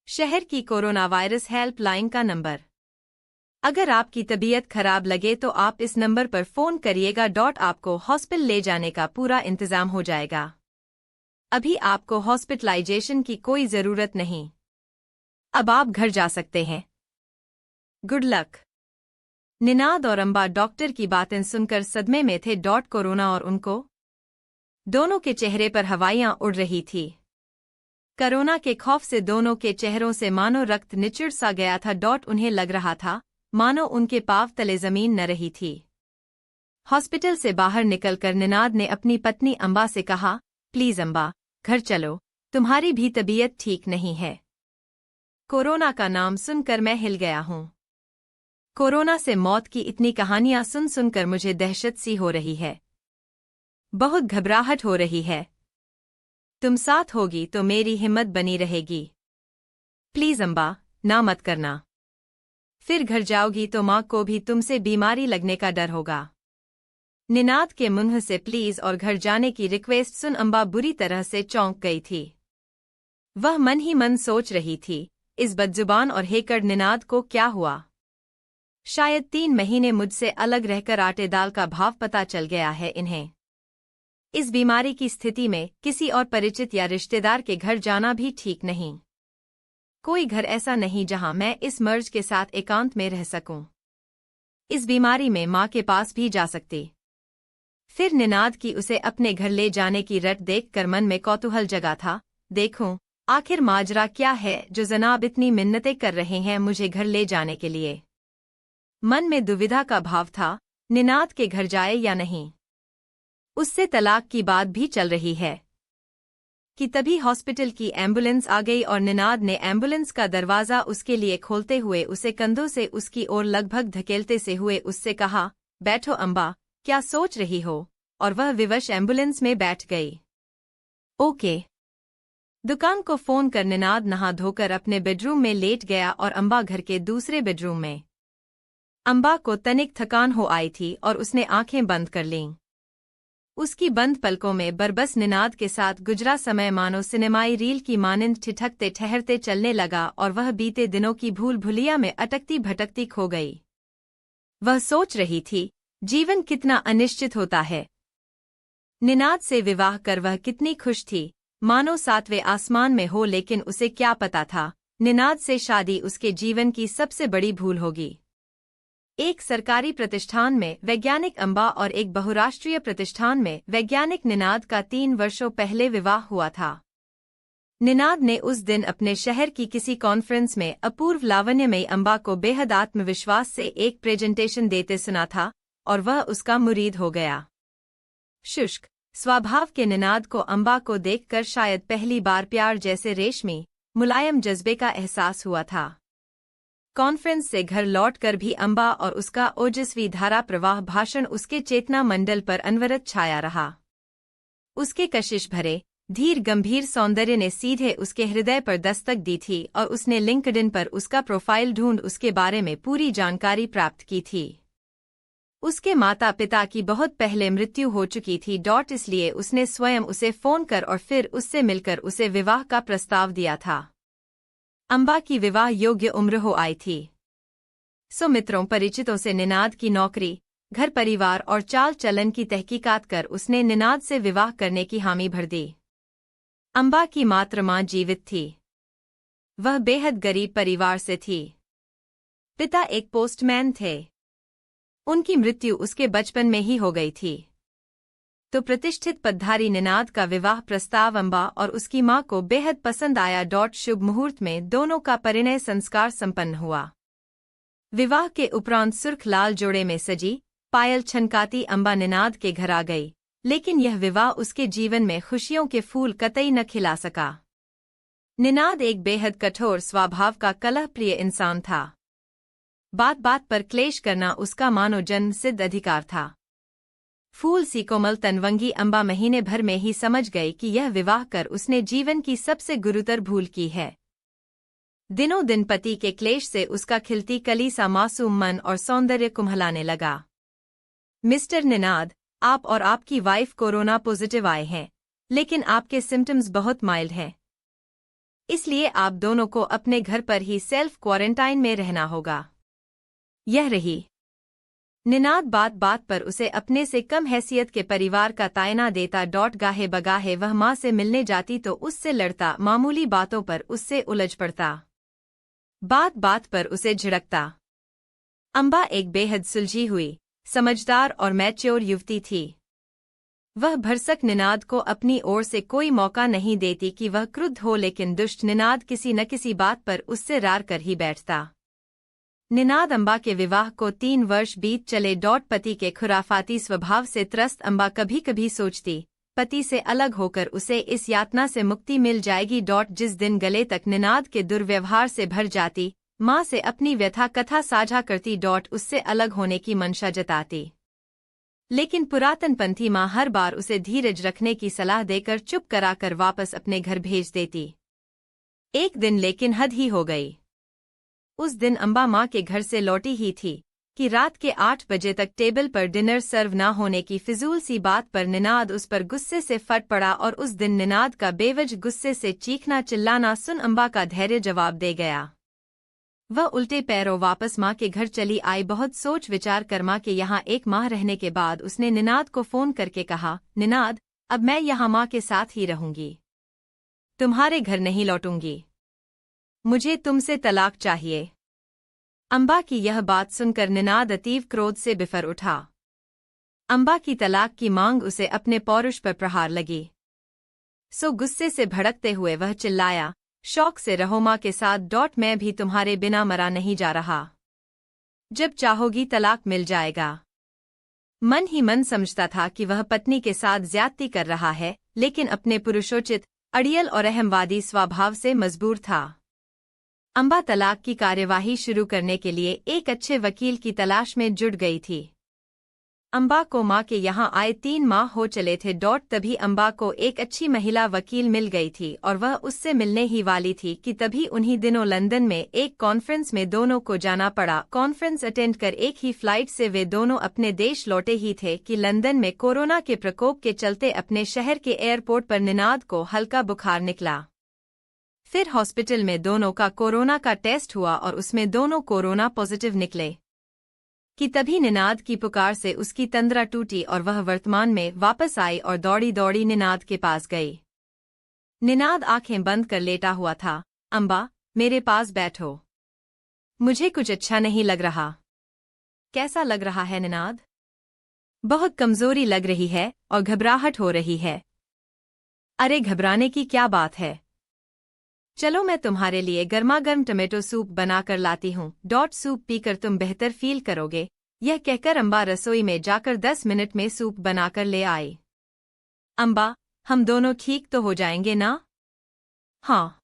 शहर की corona virus helpline का नंबर। अगर आपकी तबीयत खराब लगे तो आप इस नंबर पर फ़ोन करिएगा। आपको हॉस्पिटल ले जाने का पूरा इंतजाम हो जाएगा। अभी आपको हॉस्पिटलाइजेशन की कोई ज़रूरत नहीं। अब आप घर जा सकते हैं। Good luck. निनाद और अम्बा डॉक्टर की बातें सुनकर सदमे में थे। कोरोना और उनको दोनों के चेहरे पर हवाइयां उड़ रही थी। कोरोना के खौफ से दोनों के चेहरों से मानो रक्त निचुड़ सा गया था। उन्हें लग रहा था मानो उनके पांव तले जमीन न रही थी। हॉस्पिटल से बाहर निकलकर निनाद ने अपनी पत्नी अम्बा से कहा, प्लीज अम्बा, घर चलो, तुम्हारी भी तबीयत ठीक नहीं है। कोरोना का नाम सुनकर मैं हिल गया हूँ। कोरोना से मौत की इतनी कहानियां सुन सुनकर मुझे दहशत सी हो रही है। बहुत घबराहट हो रही है। तुम साथ होगी तो मेरी हिम्मत बनी रहेगी। प्लीज अम्बा, ना मत करना। फिर घर जाओगी तो माँ को भी तुमसे बीमारी लगने का डर होगा। निनाद के मुंह से प्लीज और घर जाने की रिक्वेस्ट सुन अम्बा बुरी तरह से चौंक गई थी। वह मन ही मन सोच रही थी, इस बदजुबान और हेकड़ निनाद को क्या हुआ। शायद 3 महीने मुझसे अलग रहकर आटे दाल का भाव पता चल गया है इन्हें। इस बीमारी की स्थिति में किसी और परिचित या रिश्तेदार के घर जाना भी ठीक नहीं। कोई घर ऐसा नहीं जहां मैं इस मर्ज के साथ एकांत में रह सकूं। इस बीमारी में मां के पास भी जा सकती। फिर निनाद की उसे अपने घर ले जाने की रट देखकर मन में कौतूहल जगा था। देखूं, आखिर माजरा क्या है जो जनाब इतनी मिन्नतें कर रहे हैं मुझे घर ले जाने के लिए। मन में दुविधा का भाव था, निनाद के घर जाए या नहीं। उससे तलाक की बात भी चल रही है कि तभी हॉस्पिटल की एम्बुलेंस आ गई और निनाद ने एम्बुलेंस का दरवाज़ा उसके लिए खोलते हुए उसे कंधों से उसकी ओर लगभग धकेलते से हुए उससे कहा, बैठो अम्बा, क्या सोच रही हो। और वह विवश एम्बुलेंस में बैठ गई। ओके। दुकान को फोन कर निनाद नहा धोकर अपने बेडरूम में लेट गया और अम्बा घर के दूसरे बेडरूम में। अम्बा को तनिक थकान हो आई थी और उसने आंखें बंद कर लीं। उसकी बंद पलकों में बरबस निनाद के साथ गुजरा समय मानो सिनेमाई रील की मानिंद ठिठकते ठहरते चलने लगा और वह बीते दिनों की भूल भुलिया में अटकती भटकती खो गई। वह सोच रही थी, जीवन कितना अनिश्चित होता है। निनाद से विवाह कर वह कितनी खुश थी, मानो 7वें आसमान में हो, लेकिन उसे क्या पता था, निनाद से शादी उसके जीवन की सबसे बड़ी भूल होगी। एक सरकारी प्रतिष्ठान में वैज्ञानिक अम्बा और एक बहुराष्ट्रीय प्रतिष्ठान में वैज्ञानिक निनाद का 3 वर्षों पहले विवाह हुआ था। निनाद ने उस दिन अपने शहर की किसी कॉन्फ्रेंस में अपूर्व लावण्यमयी अम्बा को बेहद आत्मविश्वास से एक प्रेजेंटेशन देते सुना था और वह उसका मुरीद हो गया। शुष्क स्वभाव के निनाद को अम्बा को देखकर शायद पहली बार प्यार जैसे रेशमी मुलायम जज्बे का एहसास हुआ था। कॉन्फ्रेंस से घर लौटकर भी अम्बा और उसका ओजस्वी धारा प्रवाह भाषण उसके चेतना मंडल पर अनवरत छाया रहा। उसके कशिश भरे धीर गंभीर सौंदर्य ने सीधे उसके हृदय पर दस्तक दी थी और उसने लिंक्डइन पर उसका प्रोफाइल ढूंढ उसके बारे में पूरी जानकारी प्राप्त की थी। उसके माता पिता की बहुत पहले मृत्यु हो चुकी थी। इसलिए उसने स्वयं उसे फोन कर और फिर उससे मिलकर उसे विवाह का प्रस्ताव दिया था। अम्बा की विवाह योग्य उम्र हो आई थी। मित्रों परिचितों से निनाद की नौकरी, घर परिवार और चाल चलन की तहकीकात कर उसने निनाद से विवाह करने की हामी भर दी। अम्बा की मात्र मां जीवित थी। वह बेहद गरीब परिवार से थी। पिता एक पोस्टमैन थे। उनकी मृत्यु उसके बचपन में ही हो गई थी। तो प्रतिष्ठित पदधारी निनाद का विवाह प्रस्ताव अम्बा और उसकी मां को बेहद पसंद आया। शुभ मुहूर्त में दोनों का परिणय संस्कार संपन्न हुआ। विवाह के उपरांत सुर्ख लाल जोड़े में सजी पायल छनकाती अम्बा निनाद के घर आ गई, लेकिन यह विवाह उसके जीवन में खुशियों के फूल कतई न खिला सका। निनाद एक बेहद कठोर स्वभाव का कलहप्रिय इंसान था। बात बात पर क्लेश करना उसका मानो जन्म सिद्ध अधिकार था। फूल सी कोमल तनवंगी अम्बा महीने भर में ही समझ गई कि यह विवाह कर उसने जीवन की सबसे गुरुतर भूल की है। दिनों दिन पति के क्लेश से उसका खिलती कली सा मासूम मन और सौंदर्य कुम्हलाने लगा। मिस्टर निनाद, आप और आपकी वाइफ कोरोना पॉजिटिव आए हैं, लेकिन आपके सिम्टम्स बहुत माइल्ड हैं। इसलिए आप दोनों को अपने घर पर ही सेल्फ क्वारंटाइन में रहना होगा। यह रही। निनाद बात बात पर उसे अपने से कम हैसियत के परिवार का तायना देता। गाहे बगाहे वह माँ से मिलने जाती तो उससे लड़ता, मामूली बातों पर उससे उलझ पड़ता, बात बात पर उसे झिड़कता। अम्बा एक बेहद सुलझी हुई, समझदार और मैच्योर युवती थी। वह भरसक निनाद को अपनी ओर से कोई मौका नहीं देती कि वह क्रुद्ध हो, लेकिन दुष्ट निनाद किसी न किसी बात पर उससे रार कर ही बैठता। निनाद अम्बा के विवाह को 3 वर्ष बीत चले। पति के खुराफाती स्वभाव से त्रस्त अम्बा कभी कभी सोचती, पति से अलग होकर उसे इस यातना से मुक्ति मिल जाएगी। जिस दिन गले तक निनाद के दुर्व्यवहार से भर जाती, माँ से अपनी व्यथा कथा साझा करती। उससे अलग होने की मंशा जताती, लेकिन पुरातनपंथी माँ हर बार उसे धीरज रखने की सलाह देकर चुप कराकर वापस अपने घर भेज देती। एक दिन लेकिन हद ही हो गई। उस दिन अम्बा माँ के घर से लौटी ही थी कि रात के 8 बजे तक टेबल पर डिनर सर्व न होने की फिजूल सी बात पर निनाद उस पर गुस्से से फट पड़ा। और उस दिन निनाद का बेवजह गुस्से से चीखना चिल्लाना सुन अम्बा का धैर्य जवाब दे गया। वह उल्टे पैरों वापस माँ के घर चली आई। बहुत सोच विचार कर माँ के यहाँ 1 माह रहने के बाद उसने निनाद को फोन करके कहा, निनाद, अब मैं यहाँ माँ के साथ ही रहूंगी, तुम्हारे घर नहीं लौटूंगी, मुझे तुमसे तलाक चाहिए। अम्बा की यह बात सुनकर निनाद अतीव क्रोध से बिफर उठा। अम्बा की तलाक की मांग उसे अपने पौरुष पर प्रहार लगी। सो गुस्से से भड़कते हुए वह चिल्लाया, शौक से रहो माँ के साथ। मैं भी तुम्हारे बिना मरा नहीं जा रहा, जब चाहोगी तलाक मिल जाएगा। मन ही मन समझता था कि वह पत्नी के साथ ज्यादती कर रहा है, लेकिन अपने पुरुषोचित, अड़ियल और अहमवादी स्वभाव से मजबूर था। अम्बा तलाक की कार्यवाही शुरू करने के लिए एक अच्छे वकील की तलाश में जुट गई थी। अम्बा को माँ के यहाँ आए 3 माह हो चले थे। तभी अम्बा को एक अच्छी महिला वकील मिल गई थी और वह उससे मिलने ही वाली थी कि तभी उन्हीं दिनों लंदन में एक कॉन्फ्रेंस में दोनों को जाना पड़ा। कॉन्फ्रेंस अटेंड कर एक ही फ्लाइट से वे दोनों अपने देश लौटे ही थे कि लंदन में कोरोना के प्रकोप के चलते अपने शहर के एयरपोर्ट पर निनाद को हल्का बुखार निकला। फिर हॉस्पिटल में दोनों का कोरोना का टेस्ट हुआ और उसमें दोनों कोरोना पॉजिटिव निकले कि तभी निनाद की पुकार से उसकी तंद्रा टूटी और वह वर्तमान में वापस आई और दौड़ी दौड़ी निनाद के पास गई। निनाद आंखें बंद कर लेटा हुआ था। अम्बा, मेरे पास बैठो, मुझे कुछ अच्छा नहीं लग रहा। कैसा लग रहा है निनाद? बहुत कमजोरी लग रही है और घबराहट हो रही है। अरे घबराने की क्या बात है, चलो मैं तुम्हारे लिए गर्मागर्म टमेटो सूप बनाकर लाती हूँ। सूप पीकर तुम बेहतर फील करोगे। यह कहकर अम्बा रसोई में जाकर 10 मिनट में सूप बनाकर ले आई। अम्बा, हम दोनों ठीक तो हो जाएंगे ना? हाँ।